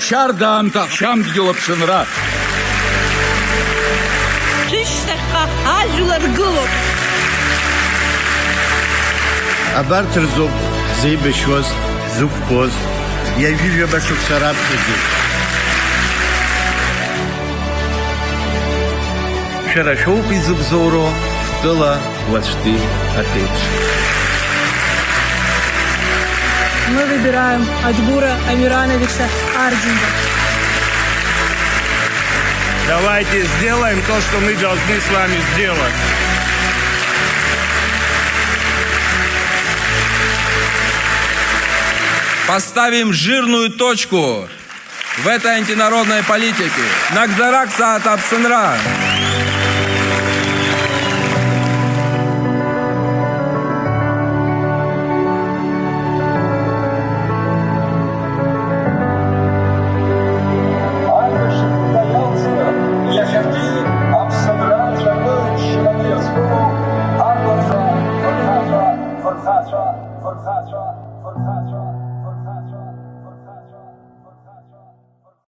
Чардам тахшам дигелоп шынра. Шиштаха ажулар гылоп. Абартырзоп зейбешвоз, зубкоз, я вижу башок сараб сидит. Хорошо зубзоро, тыла вашты отец. Мы выбираем Адьбура Амирановича Ардинга. Давайте сделаем то, что мы должны с вами сделать. Поставим жирную точку в этой антинародной политике. Нагзарак Саат Апсынра.